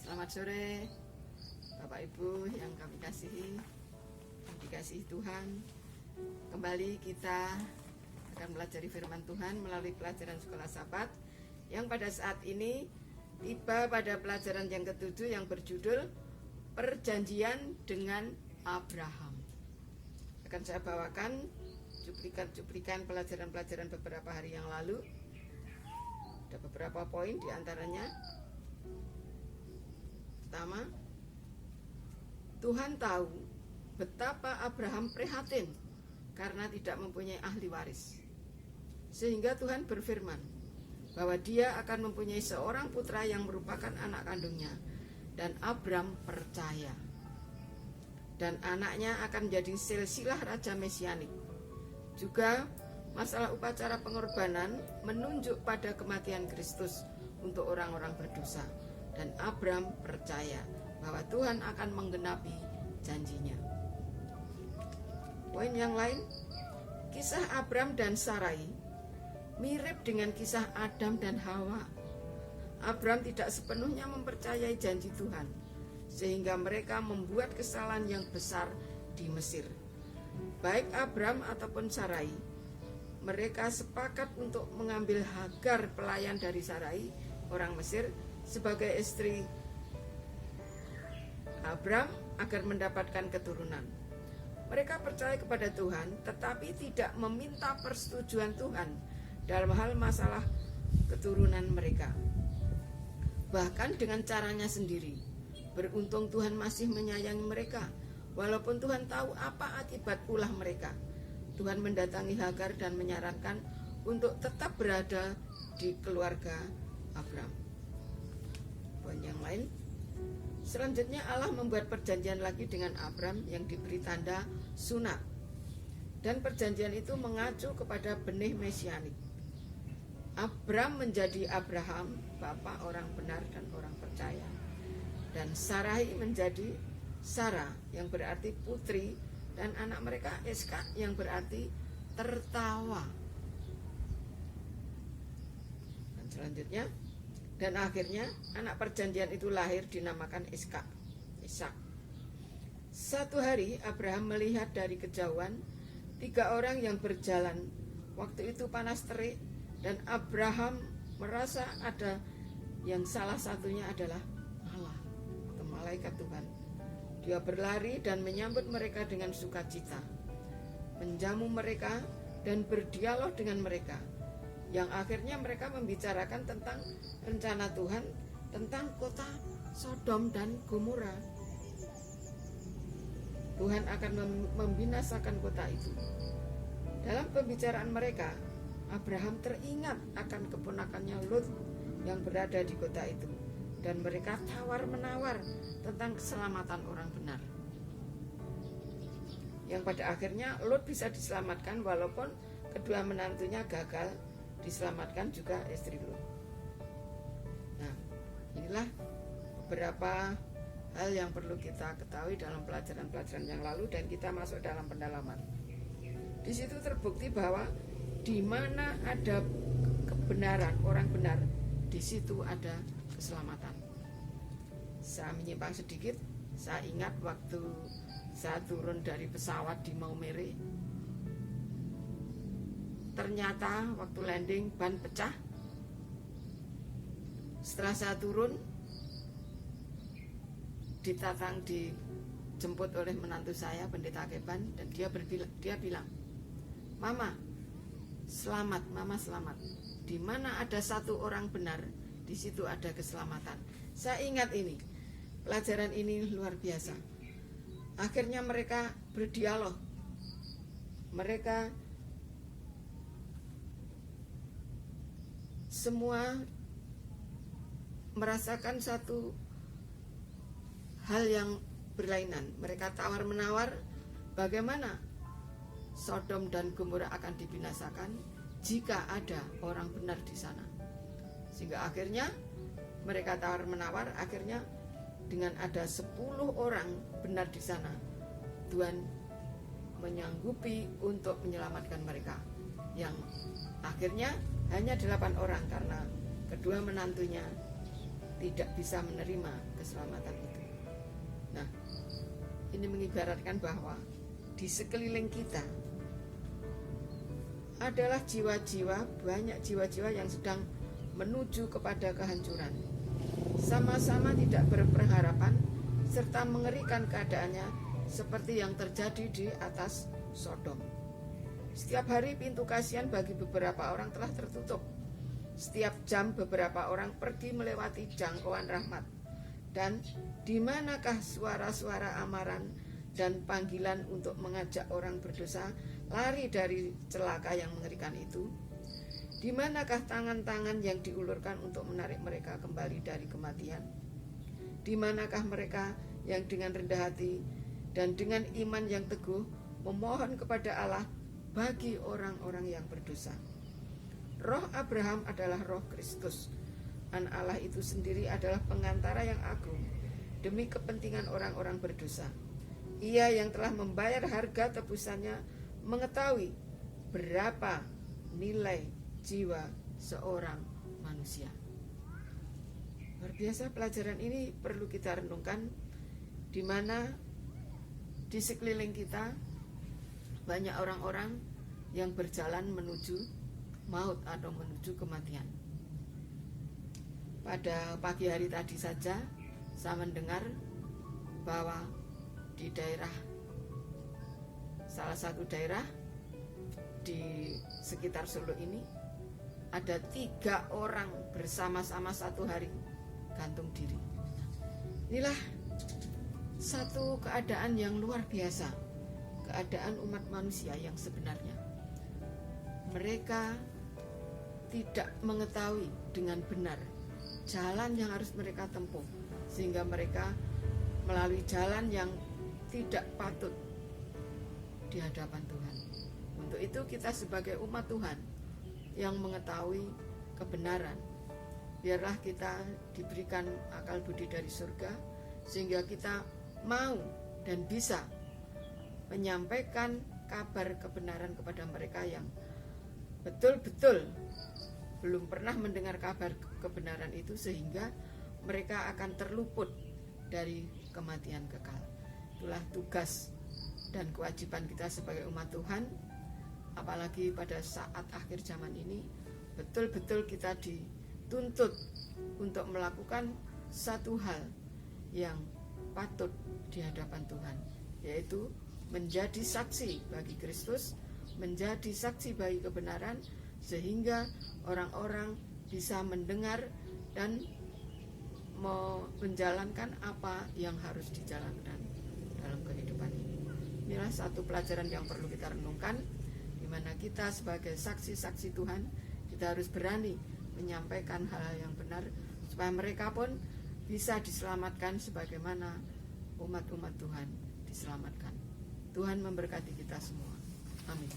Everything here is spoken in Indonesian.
Selamat sore Bapak Ibu yang kami kasihi, yang dikasihi Tuhan. Kembali kita akan belajar firman Tuhan melalui pelajaran sekolah Sabat yang pada saat ini tiba pada pelajaran yang ketujuh yang berjudul Perjanjian dengan Abraham. Akan saya bawakan cuplikan pelajaran-pelajaran beberapa hari yang lalu. Ada beberapa poin diantaranya. Pertama, Tuhan tahu betapa Abraham prihatin karena tidak mempunyai ahli waris. Sehingga Tuhan berfirman bahwa dia akan mempunyai seorang putra yang merupakan anak kandungnya. Dan Abraham percaya. Dan anaknya akan menjadi silsilah Raja Mesianik. Juga masalah upacara pengorbanan menunjuk pada kematian Kristus untuk orang-orang berdosa. Dan Abraham percaya bahwa Tuhan akan menggenapi janjinya. Poin yang lain, kisah Abraham dan Sarai mirip dengan kisah Adam dan Hawa. Abraham tidak sepenuhnya mempercayai janji Tuhan, sehingga mereka membuat kesalahan yang besar di Mesir. Baik Abraham ataupun Sarai, mereka sepakat untuk mengambil Hagar, pelayan dari Sarai, orang Mesir, sebagai istri Abraham agar mendapatkan keturunan. Mereka percaya kepada Tuhan, tetapi tidak meminta persetujuan Tuhan dalam hal masalah keturunan mereka. Bahkan dengan caranya sendiri. Beruntung Tuhan masih menyayangi mereka, walaupun Tuhan tahu apa akibat ulah mereka. Tuhan mendatangi Hagar dan menyarankan untuk tetap berada di keluarga Abraham. Poin yang lain, selanjutnya Allah membuat perjanjian lagi dengan Abraham yang diberi tanda sunat. Dan perjanjian itu mengacu kepada benih mesianik. Abraham menjadi Abraham, bapa orang benar dan orang percaya. Dan Sarai menjadi Sarah yang berarti putri, dan anak mereka Iskak yang berarti tertawa. Dan selanjutnya, dan akhirnya anak perjanjian itu lahir dinamakan Ishak. Satu hari Abraham melihat dari kejauhan 3 orang yang berjalan. Waktu itu panas terik dan Abraham merasa ada yang salah satunya adalah Allah atau malaikat Tuhan. Dia berlari dan menyambut mereka dengan sukacita, menjamu mereka dan berdialog dengan mereka. Yang akhirnya mereka membicarakan tentang rencana Tuhan tentang kota Sodom dan Gomora. Tuhan akan membinasakan kota itu. Dalam pembicaraan mereka, Abraham teringat akan keponakannya Lot yang berada di kota itu, dan mereka tawar-menawar tentang keselamatan orang benar. Yang pada akhirnya Lot bisa diselamatkan walaupun kedua menantunya gagal diselamatkan, juga istri Lot. Nah, inilah beberapa hal yang perlu kita ketahui dalam pelajaran-pelajaran yang lalu, dan kita masuk dalam pendalaman. Di situ terbukti bahwa di mana ada kebenaran, orang benar, di situ ada keselamatan. Saya menyimpang sedikit, saya ingat waktu saya turun dari pesawat di Maumere. Ternyata waktu landing ban pecah. Setelah saya turun, dijemput oleh menantu saya, pendeta Keban, dan dia bilang, "Mama, selamat, Mama selamat. Di mana ada satu orang benar, di situ ada keselamatan." Saya ingat ini, pelajaran ini luar biasa. Akhirnya mereka berdialog. Mereka semua merasakan satu hal yang berlainan. Mereka tawar-menawar bagaimana Sodom dan Gomora akan dibinasakan jika ada orang benar di sana. Sehingga akhirnya mereka tawar-menawar, akhirnya dengan ada 10 orang benar di sana, Tuhan menyanggupi untuk menyelamatkan mereka. Yang akhirnya hanya 8 orang karena kedua menantunya tidak bisa menerima keselamatan itu. Nah, ini mengibaratkan bahwa di sekeliling kita adalah jiwa-jiwa, banyak jiwa-jiwa yang sedang menuju kepada kehancuran. Sama-sama tidak berpengharapan serta mengerikan keadaannya seperti yang terjadi di atas Sodom. Setiap hari pintu kasihan bagi beberapa orang telah tertutup. Setiap jam beberapa orang pergi melewati jangkauan rahmat. Dan di manakah suara-suara amaran dan panggilan untuk mengajak orang berdosa lari dari celaka yang mengerikan itu? Di manakah tangan-tangan yang diulurkan untuk menarik mereka kembali dari kematian? Di manakah mereka yang dengan rendah hati dan dengan iman yang teguh memohon kepada Allah bagi orang-orang yang berdosa? Roh Abraham adalah roh Kristus. Anak Allah itu sendiri adalah pengantara yang agung demi kepentingan orang-orang berdosa. Ia yang telah membayar harga tebusannya mengetahui berapa nilai jiwa seorang manusia. Luar biasa, pelajaran ini perlu kita renungkan, di mana di sekeliling kita banyak orang-orang yang berjalan menuju maut atau menuju kematian. Pada pagi hari tadi saja saya mendengar bahwa di salah satu daerah di sekitar Solo ini ada 3 orang bersama-sama satu hari gantung diri. Inilah satu keadaan yang luar biasa, keadaan umat manusia yang sebenarnya. Mereka tidak mengetahui dengan benar jalan yang harus mereka tempuh, sehingga mereka melalui jalan yang tidak patut di hadapan Tuhan. Untuk itu kita sebagai umat Tuhan yang mengetahui kebenaran, biarlah kita diberikan akal budi dari surga, sehingga kita mau dan bisa menyampaikan kabar kebenaran kepada mereka yang betul-betul belum pernah mendengar kabar kebenaran itu, sehingga mereka akan terluput dari kematian kekal. Itulah tugas dan kewajiban kita sebagai umat Tuhan, apalagi pada saat akhir zaman ini. Betul-betul kita dituntut untuk melakukan satu hal yang patut di hadapan Tuhan, yaitu menjadi saksi bagi Kristus, menjadi saksi bagi kebenaran, sehingga orang-orang bisa mendengar dan menjalankan apa yang harus dijalankan dalam kehidupan ini. Inilah satu pelajaran yang perlu kita renungkan, di mana kita sebagai saksi-saksi Tuhan, kita harus berani menyampaikan hal-hal yang benar, supaya mereka pun bisa diselamatkan sebagaimana umat-umat Tuhan diselamatkan. Tuhan memberkati kita semua. Amin.